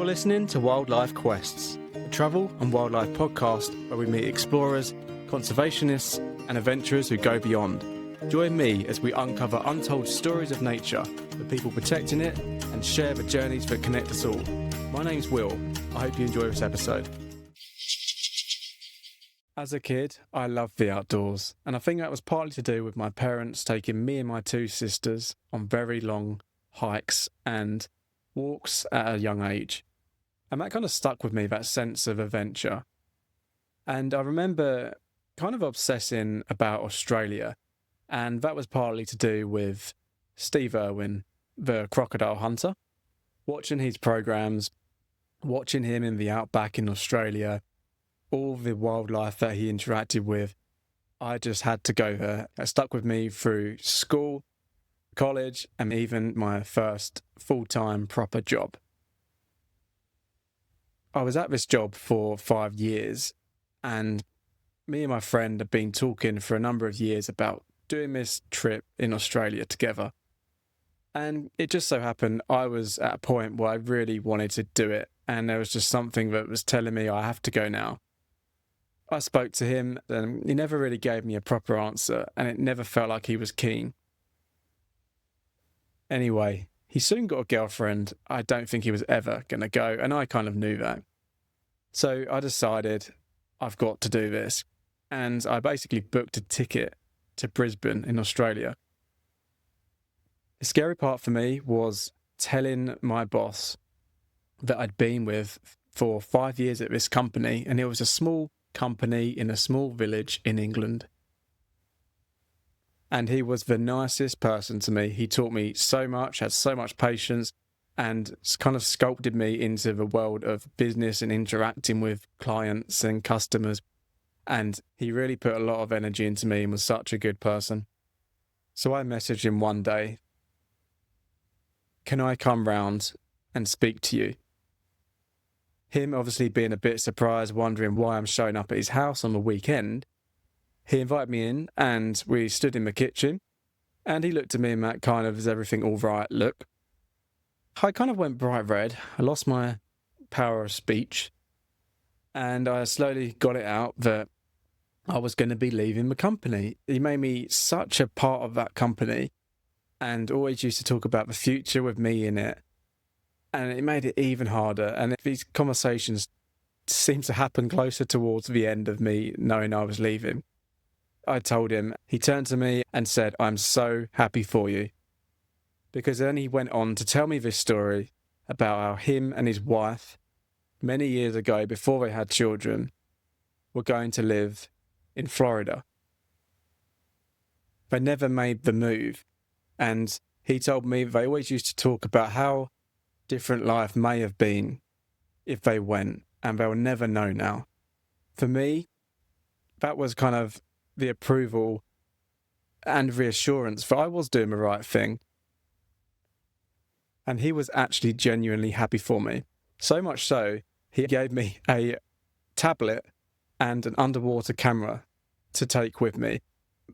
You're listening to Wildlife Quests, a travel and wildlife podcast where we meet explorers, conservationists, and adventurers who go beyond. Join me as we uncover untold stories of nature, the people protecting it, and share the journeys that connect us all. My name's Will. I hope you enjoy this episode. As a kid, I loved the outdoors, and I think that was partly to do with my parents taking me and my two sisters on very long hikes and walks at a young age. And that kind of stuck with me, that sense of adventure. And I remember kind of obsessing about Australia, and that was partly to do with Steve Irwin, the crocodile hunter. Watching his programs, watching him in the outback in Australia, all the wildlife that he interacted with, I just had to go there. It stuck with me through school, college, and even my first full-time proper job. I was at this job for 5 years, and me and my friend had been talking for a number of years about doing this trip in Australia together. And it just so happened I was at a point where I really wanted to do it, and there was just something that was telling me I have to go now. I spoke to him, and he never really gave me a proper answer, and it never felt like he was keen. Anyway, he soon got a girlfriend. I don't think he was ever going to go, and I kind of knew that. So I decided I've got to do this, and I basically booked a ticket to Brisbane in Australia. The scary part for me was telling my boss that I'd been with for 5 years at this company, and it was a small company in a small village in England. And he was the nicest person to me. He taught me so much, had so much patience, and kind of sculpted me into the world of business and interacting with clients and customers. And he really put a lot of energy into me and was such a good person. So I messaged him one day, "Can I come round and speak to you?" Him obviously being a bit surprised, wondering why I'm showing up at his house on the weekend. He invited me in, and we stood in the kitchen, and he looked at me in that kind of, "is everything all right?" look. I kind of went bright red. I lost my power of speech, and I slowly got it out that I was going to be leaving the company. He made me such a part of that company, and always used to talk about the future with me in it, and it made it even harder. And these conversations seemed to happen closer towards the end of me knowing I was leaving. I told him. He turned to me and said, "I'm so happy for you." Because then he went on to tell me this story about how him and his wife, many years ago, before they had children, were going to live in Florida. They never made the move. And he told me they always used to talk about how different life may have been if they went, and they'll never know now. For me, that was kind of the approval and reassurance that I was doing the right thing. And he was actually genuinely happy for me. So much so, he gave me a tablet and an underwater camera to take with me.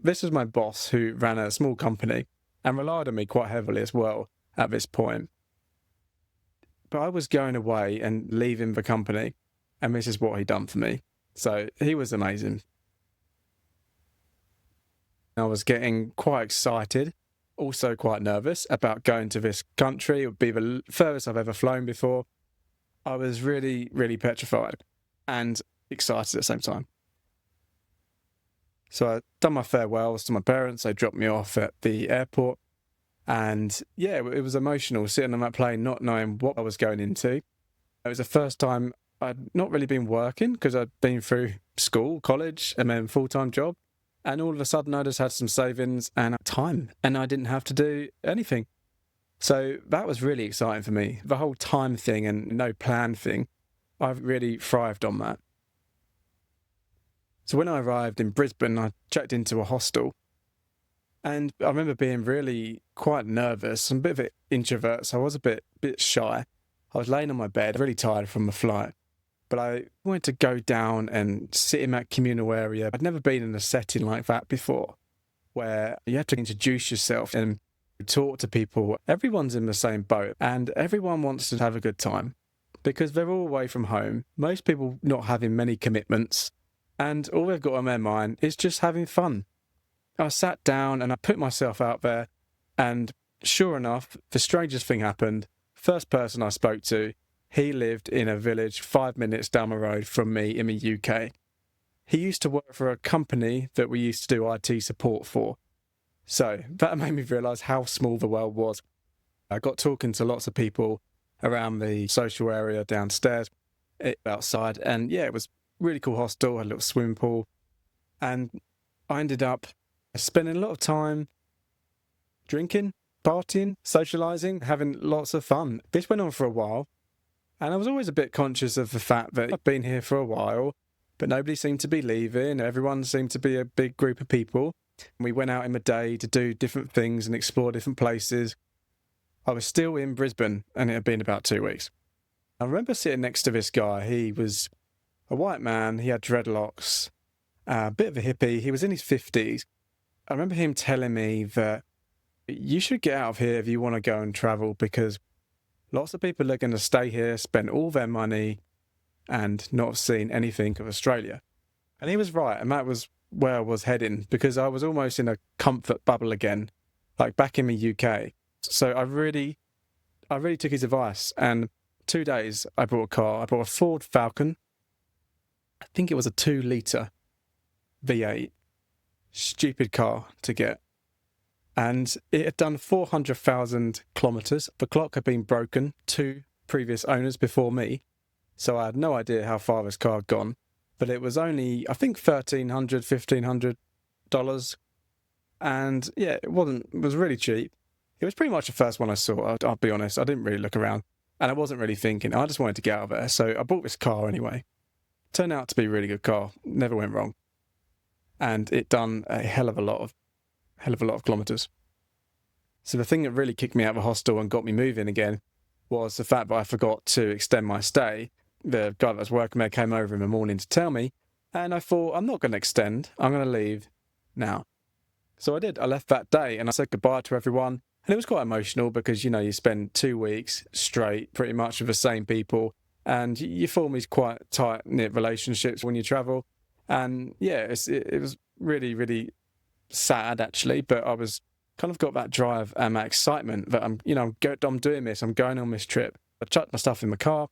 This was my boss, who ran a small company and relied on me quite heavily as well at this point. But I was going away and leaving the company, and this is what he'd done for me. So he was amazing. I was getting quite excited, also quite nervous about going to this country. It would be the furthest I've ever flown before. I was really, really petrified and excited at the same time. So I'd done my farewells to my parents. They dropped me off at the airport. And yeah, it was emotional sitting on that plane, not knowing what I was going into. It was the first time I'd not really been working, because I'd been through school, college, and then full-time job. And all of a sudden, I just had some savings and time, and I didn't have to do anything. So that was really exciting for me. The whole time thing and no plan thing, I've really thrived on that. So when I arrived in Brisbane, I checked into a hostel. And I remember being really quite nervous. I'm a bit of an introvert, so I was a bit shy. I was laying on my bed, really tired from the flight. But I wanted to go down and sit in that communal area. I'd never been in a setting like that before, where you have to introduce yourself and talk to people. Everyone's in the same boat, and everyone wants to have a good time. because they're all away from home. Most people not having many commitments, and all they've got on their mind is just having fun. I sat down and I put myself out there, and sure enough, the strangest thing happened. First person I spoke to, he lived in a village 5 minutes down the road from me in the UK. He used to work for a company that we used to do IT support for. So that made me realise how small the world was. I got talking to lots of people around the social area downstairs, outside, and yeah, it was really cool hostel, had a little swimming pool, and I ended up spending a lot of time drinking, partying, socialising, having lots of fun. This went on for a while, and I was always a bit conscious of the fact that I'd been here for a while, but nobody seemed to be leaving. Everyone seemed to be a big group of people. We went out in the day to do different things and explore different places. I was still in Brisbane, and it had been about 2 weeks. I remember sitting next to this guy. He was a white man. He had dreadlocks, a bit of a hippie. He was in his 50s. I remember him telling me that you should get out of here if you want to go and travel, because lots of people are going to stay here, spend all their money, and not have seen anything of Australia. And he was right, and that was where I was heading, because I was almost in a comfort bubble again, like back in the UK. So I really took his advice, and 2 days I bought a car. I bought a Ford Falcon. I think it was a 2-litre V8. Stupid car to get. And it had done 400,000 kilometres. The clock had been broken, 2 previous owners before me. So I had no idea how far this car had gone. But it was only, I think, $1,300, $1,500. And yeah, it was really cheap. It was pretty much the first one I saw, I'll be honest. I didn't really look around. And I wasn't really thinking. I just wanted to get out of there. So I bought this car anyway. Turned out to be a really good car. Never went wrong. And it done a hell of a lot of kilometres. So the thing that really kicked me out of the hostel and got me moving again was the fact that I forgot to extend my stay. The guy that was working there came over in the morning to tell me, and I thought, I'm not going to extend. I'm going to leave now. So I did. I left that day and I said goodbye to everyone. And it was quite emotional because, you know, you spend 2 weeks straight pretty much with the same people, and you form these quite tight-knit relationships when you travel. And yeah, it was really, really sad actually, but I was kind of got that drive and that excitement that I'm doing this, I'm going on this trip. I chucked my stuff in the car,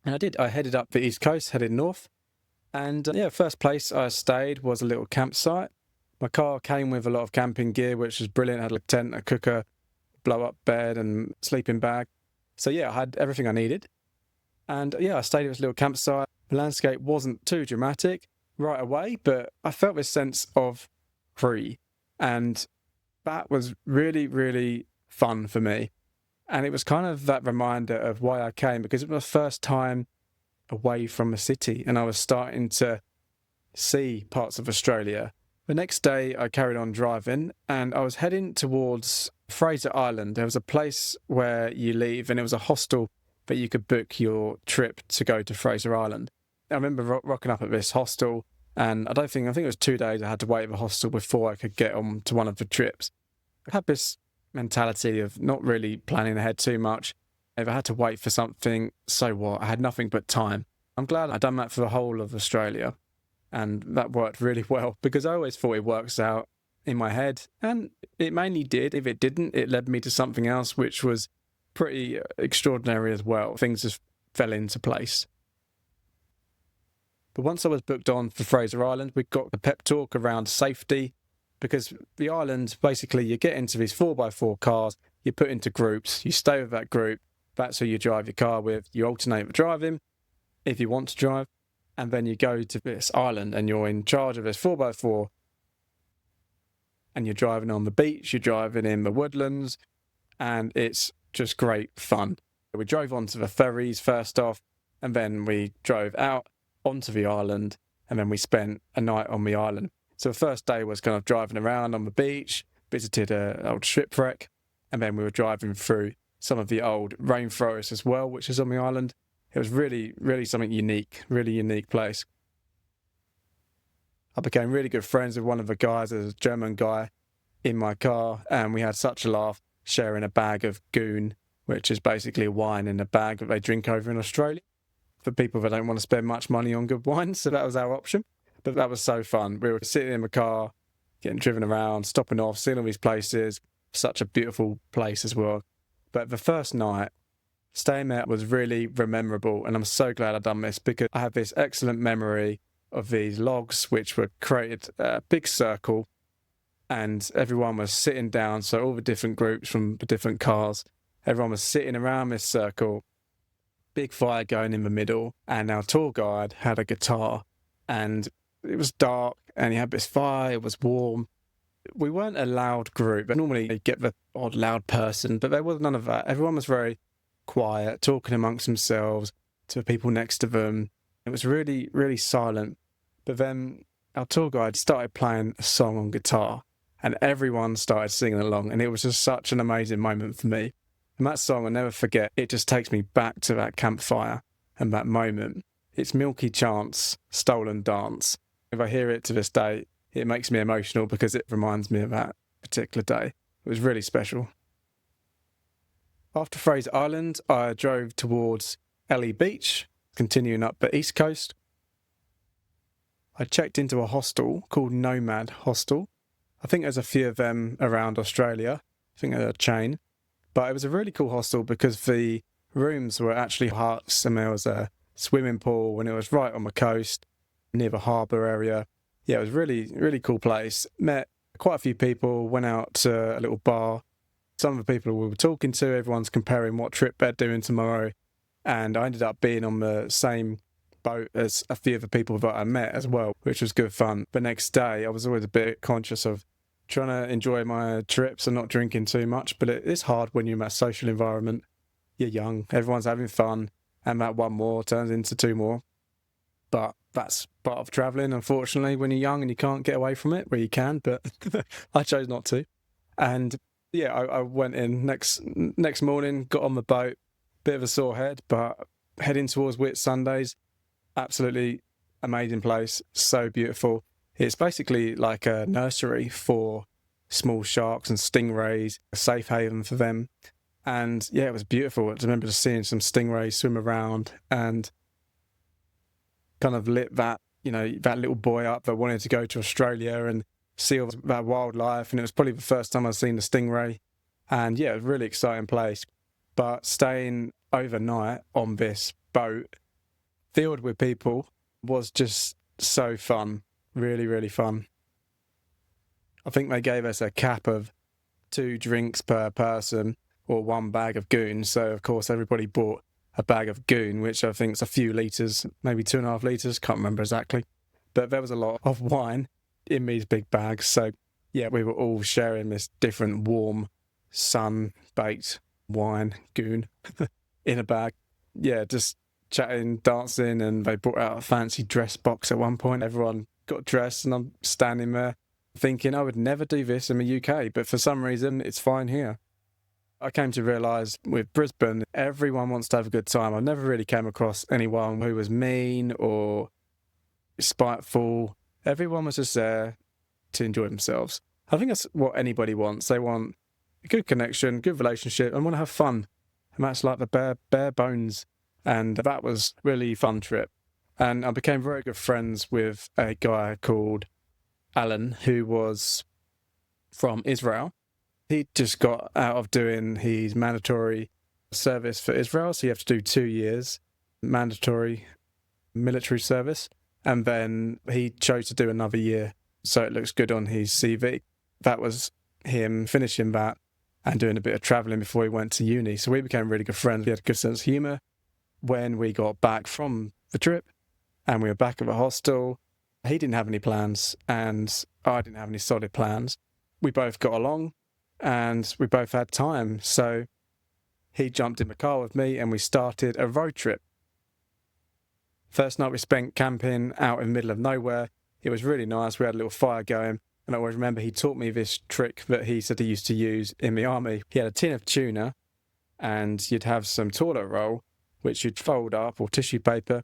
and I did. I headed up the East Coast, headed north, and first place I stayed was a little campsite. My car came with a lot of camping gear, which was brilliant. I had a tent, a cooker, blow-up bed, and sleeping bag. So yeah, I had everything I needed. And yeah, I stayed at this little campsite. The landscape wasn't too dramatic right away, but I felt this sense of free. And that was really, really fun for me. And it was kind of that reminder of why I came, because it was my first time away from the city, and I was starting to see parts of Australia. The next day I carried on driving, and I was heading towards Fraser Island. There was a place where you leave, and it was a hostel that you could book your trip to go to Fraser Island. I remember rocking up at this hostel, and I think it was 2 days I had to wait at the hostel before I could get on to one of the trips. I had this mentality of not really planning ahead too much. If I had to wait for something, so what? I had nothing but time. I'm glad I'd done that for the whole of Australia, and that worked really well, because I always thought it works out in my head, and it mainly did. If it didn't, it led me to something else which was pretty extraordinary as well. Things just fell into place. But once I was booked on for Fraser Island, we got the pep talk around safety, because the island, basically you get into these 4x4 cars, you put into groups, you stay with that group, that's who you drive your car with, you alternate with driving if you want to drive, and then you go to this island and you're in charge of this 4x4, and you're driving on the beach, you're driving in the woodlands, and it's just great fun. We drove onto the ferries first off, and then we drove out onto the island, and then we spent a night on the island. So the first day was kind of driving around on the beach, visited an old shipwreck, and then we were driving through some of the old rainforest as well, which is on the island. It was really, really something unique, really unique place. I became really good friends with one of the guys, a German guy, in my car, and we had such a laugh sharing a bag of goon which is basically wine in a bag that they drink over in Australia for people that don't want to spend much money on good wine. So that was our option. But that was so fun. We were sitting in the car, getting driven around, stopping off, seeing all these places. Such a beautiful place as well. But the first night, staying there was really memorable. And I'm so glad I've done this because I have this excellent memory of these logs, which were created a big circle, and everyone was sitting down. So all the different groups from the different cars, everyone was sitting around this circle, big fire going in the middle, and our tour guide had a guitar, and it was dark, and he had this fire, it was warm. We weren't a loud group, but normally you get the odd loud person, but there was none of that. Everyone was very quiet, talking amongst themselves to the people next to them. It was really, really silent. But then our tour guide started playing a song on guitar, and everyone started singing along, and it was just such an amazing moment for me. And that song, I'll never forget, it just takes me back to that campfire and that moment. It's Milky Chance, Stolen Dance. If I hear it to this day, it makes me emotional because it reminds me of that particular day. It was really special. After Fraser Island, I drove towards Ellie Beach, continuing up the east coast. I checked into a hostel called Nomad Hostel. I think there's a few of them around Australia. I think they're a chain. But it was a really cool hostel because the rooms were actually huts, and there was a swimming pool, and it was right on the coast near the harbour area. Yeah, it was really, really cool place. Met quite a few people, went out to a little bar. Some of the people we were talking to, everyone's comparing what trip they're doing tomorrow. And I ended up being on the same boat as a few of the people that I met as well, which was good fun. The next day, I was always a bit conscious of trying to enjoy my trips and not drinking too much. But it is hard when you're in that social environment. You're young, everyone's having fun, and that one more turns into two more. But that's part of travelling, unfortunately, when you're young and you can't get away from it, where you can, but I chose not to. And yeah, I went in next morning, got on the boat, bit of a sore head, but heading towards Whitsundays, absolutely amazing place, so beautiful. It's basically like a nursery for small sharks and stingrays, a safe haven for them. And yeah, it was beautiful. I remember just seeing some stingrays swim around and kind of lit that, that little boy up that wanted to go to Australia and see all that wildlife. And it was probably the first time I'd seen the stingray. And yeah, it was a really exciting place. But staying overnight on this boat filled with people was just so fun. Really, really fun. I think they gave us a cap of 2 drinks per person or 1 bag of goon. So, of course, everybody bought a bag of goon, which I think is a few litres, maybe 2.5 litres, can't remember exactly. But there was a lot of wine in these big bags. So, yeah, we were all sharing this different warm, sun-baked wine, goon, in a bag. Yeah, just chatting, dancing, and they brought out a fancy dress box at one point. Everyone got dressed, and I'm standing there thinking I would never do this in the UK, but for some reason, it's fine here. I came to realise with Brisbane, everyone wants to have a good time. I never really came across anyone who was mean or spiteful. Everyone was just there to enjoy themselves. I think that's what anybody wants. They want a good connection, good relationship, and want to have fun. And that's like the bare bones. And that was a really fun trip. And I became very good friends with a guy called Alan, who was from Israel. He just got out of doing his mandatory service for Israel. So you have to do 2 years mandatory military service. And then he chose to do another year. So it looks good on his CV. That was him finishing that and doing a bit of traveling before he went to uni. So we became really good friends. We had a good sense of humour. When we got back from the trip and we were back at the hostel, he didn't have any plans and I didn't have any solid plans. We both got along and we both had time. So he jumped in the car with me and we started a road trip. First night we spent camping out in the middle of nowhere. It was really nice. We had a little fire going. And I always remember he taught me this trick that he said he used to use in the army. He had a tin of tuna and you'd have some toilet roll, which you'd fold up, or tissue paper,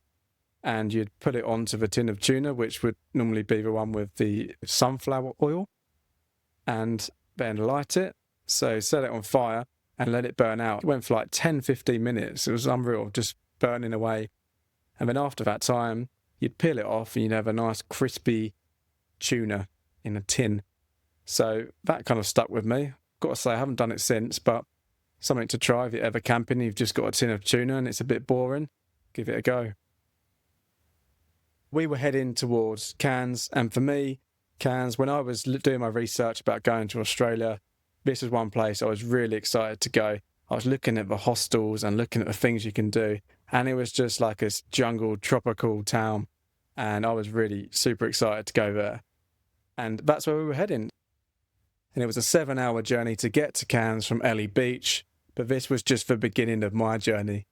and you'd put it onto the tin of tuna, which would normally be the one with the sunflower oil, and then light it. So set it on fire, and let it burn out. It went for like 10, 15 minutes. It was unreal, just burning away. And then after that time, you'd peel it off and you'd have a nice crispy tuna in a tin. So that kind of stuck with me. Got to say, I haven't done it since, but something to try if you're ever camping. You've just got a tin of tuna and it's a bit boring. Give it a go. We were heading towards Cairns, and for me, Cairns, when I was doing my research about going to Australia, this was one place I was really excited to go. I was looking at the hostels and looking at the things you can do, and it was just like this jungle, tropical town, and I was really super excited to go there. And that's where we were heading. And it was a 7-hour journey to get to Cairns from Ellie Beach, but this was just the beginning of my journey.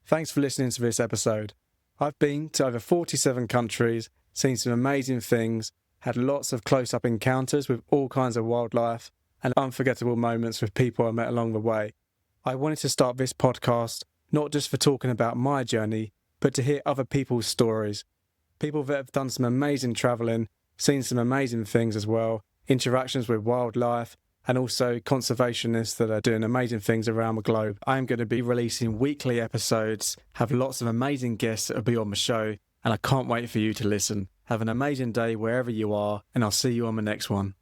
Thanks for listening to this episode. I've been to over 47 countries, seen some amazing things, had lots of close-up encounters with all kinds of wildlife, and unforgettable moments with people I met along the way. I wanted to start this podcast not just for talking about my journey, but to hear other people's stories. People that have done some amazing travelling, seen some amazing things as well, interactions with wildlife, and also conservationists that are doing amazing things around the globe. I'm going to be releasing weekly episodes, have lots of amazing guests that will be on the show, and I can't wait for you to listen. Have an amazing day wherever you are, and I'll see you on the next one.